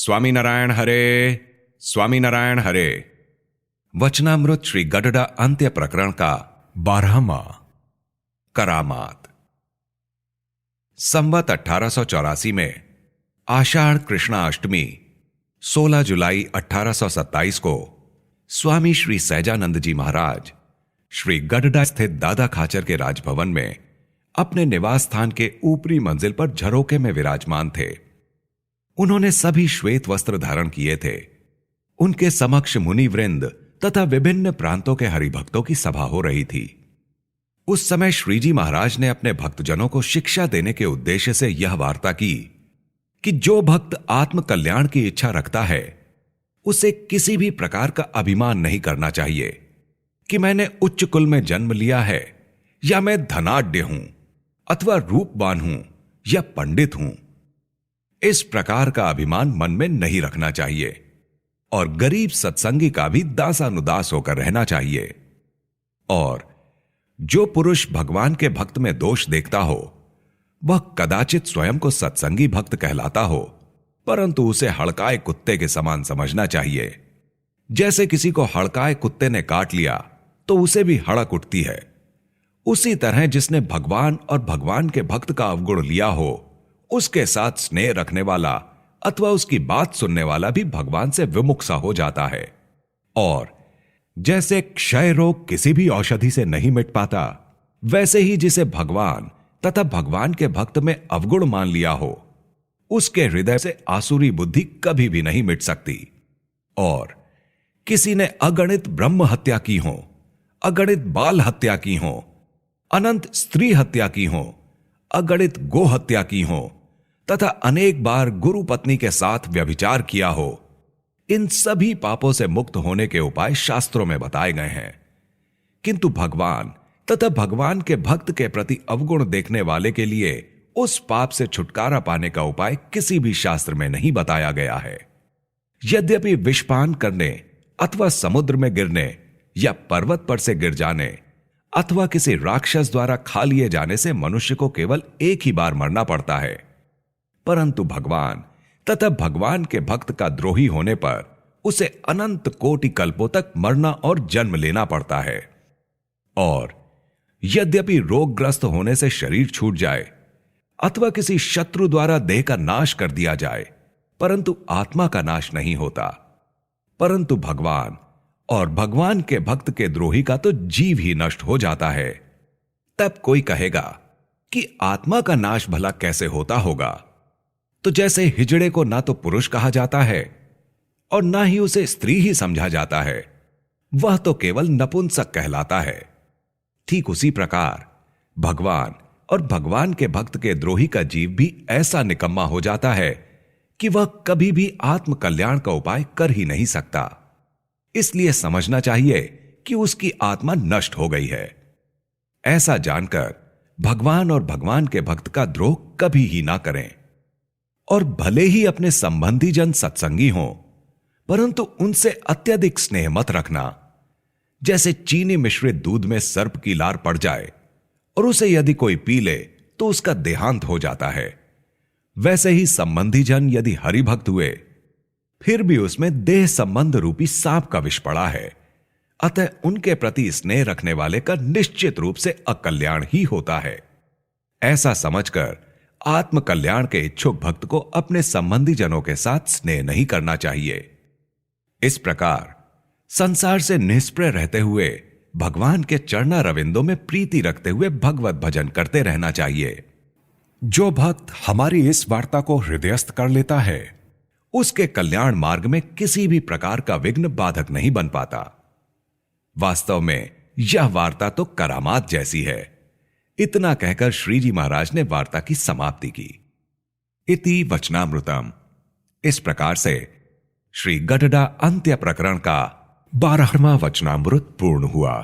स्वामीनारायण हरे, स्वामीनारायण हरे। वचनामृत श्री गडडा अंत्य प्रकरण का 12वां। करामात। संवत 1884 में आषाढ़ कृष्णाष्टमी 16 जुलाई 1827 को स्वामी श्री सहजानंद जी महाराज श्री गडडा स्थित दादा खाचर के राजभवन में अपने निवास स्थान के ऊपरी मंजिल पर झरोके में विराजमान थे। उन्होंने सभी श्वेत वस्त्र धारण किए थे। उनके समक्ष मुनि वृंद तथा विभिन्न प्रांतों के हरिभक्तों की सभा हो रही थी। उस समय श्रीजी महाराज ने अपने भक्तजनों को शिक्षा देने के उद्देश्य से यह वार्ता की कि जो भक्त आत्म कल्याण की इच्छा रखता है उसे किसी भी प्रकार का अभिमान नहीं करना चाहिए कि मैंने उच्च कुल में जन्म लिया है, या मैं धनाढ्य हूं, अथवा रूपवान हूं, या पंडित हूं। इस प्रकार का अभिमान मन में नहीं रखना चाहिए और गरीब सत्संगी का भी दासानुदास होकर रहना चाहिए। और जो पुरुष भगवान के भक्त में दोष देखता हो वह कदाचित स्वयं को सत्संगी भक्त कहलाता हो, परंतु उसे हड़काए कुत्ते के समान समझना चाहिए। जैसे किसी को हड़काए कुत्ते ने काट लिया तो उसे भी हड़क उठती है, उसी तरह जिसने भगवान और भगवान के भक्त का अवगुण लिया हो उसके साथ स्नेह रखने वाला अथवा उसकी बात सुनने वाला भी भगवान से विमुख सा हो जाता है। और जैसे क्षय रोग किसी भी औषधि से नहीं मिट पाता, वैसे ही जिसे भगवान तथा भगवान के भक्त में अवगुण मान लिया हो उसके हृदय से आसुरी बुद्धि कभी भी नहीं मिट सकती। और किसी ने अगणित ब्रह्म हत्या की हो, अगणित बाल हत्या की हो, अनंत स्त्री हत्या की हो, अगणित गो हत्या की हो तथा अनेक बार गुरु पत्नी के साथ व्यभिचार किया हो, इन सभी पापों से मुक्त होने के उपाय शास्त्रों में बताए गए हैं। किंतु भगवान तथा भगवान के भक्त के प्रति अवगुण देखने वाले के लिए उस पाप से छुटकारा पाने का उपाय किसी भी शास्त्र में नहीं बताया गया है। यद्यपि विषपान करने अथवा समुद्र में गिरने या पर्वत पर से गिर जाने अथवा किसी राक्षस द्वारा खा लिए जाने से मनुष्य को केवल एक ही बार मरना पड़ता है, परंतु भगवान तथा भगवान के भक्त का द्रोही होने पर उसे अनंत कोटि कल्पों तक मरना और जन्म लेना पड़ता है। और यद्यपि रोगग्रस्त होने से शरीर छूट जाए अथवा किसी शत्रु द्वारा देह का नाश कर दिया जाए, परंतु आत्मा का नाश नहीं होता। परंतु भगवान और भगवान के भक्त के द्रोही का तो जीव ही नष्ट हो जाता है। तब कोई कहेगा कि आत्मा का नाश भला कैसे होता होगा? तो जैसे हिजड़े को ना तो पुरुष कहा जाता है और ना ही उसे स्त्री ही समझा जाता है, वह तो केवल नपुंसक कहलाता है। ठीक उसी प्रकार भगवान और भगवान के भक्त के द्रोही का जीव भी ऐसा निकम्मा हो जाता है कि वह कभी भी आत्म कल्याण का उपाय कर ही नहीं सकता। इसलिए समझना चाहिए कि उसकी आत्मा नष्ट हो गई है। ऐसा जानकर भगवान और भगवान के भक्त का द्रोह कभी ही ना करें। और भले ही अपने संबंधी जन सत्संगी हों, परंतु उनसे अत्यधिक स्नेह मत रखना। जैसे चीनी मिश्रित दूध में सर्प की लार पड़ जाए और उसे यदि कोई पी ले तो उसका देहांत हो जाता है, वैसे ही संबंधी जन यदि हरिभक्त हुए फिर भी उसमें देह संबंध रूपी सांप का विष पड़ा है। अतः उनके प्रति स्नेह रखने वाले का निश्चित रूप से अकल्याण ही होता है। ऐसा समझकर आत्म कल्याण के इच्छुक भक्त को अपने संबंधी जनों के साथ स्नेह नहीं करना चाहिए। इस प्रकार संसार से निष्प्रय रहते हुए भगवान के चरणा रविंदों में प्रीति रखते हुए भगवत भजन करते रहना चाहिए। जो भक्त हमारी इस वार्ता को हृदयस्थ कर लेता है उसके कल्याण मार्ग में किसी भी प्रकार का विघ्न बाधक नहीं बन पाता। वास्तव में यह वार्ता तो करामात जैसी है। इतना कहकर श्रीजी महाराज ने वार्ता की समाप्ति की। इति वचनामृतम। इस प्रकार से श्री गडडा अंत्य प्रकरण का 12वां वचनामृत पूर्ण हुआ।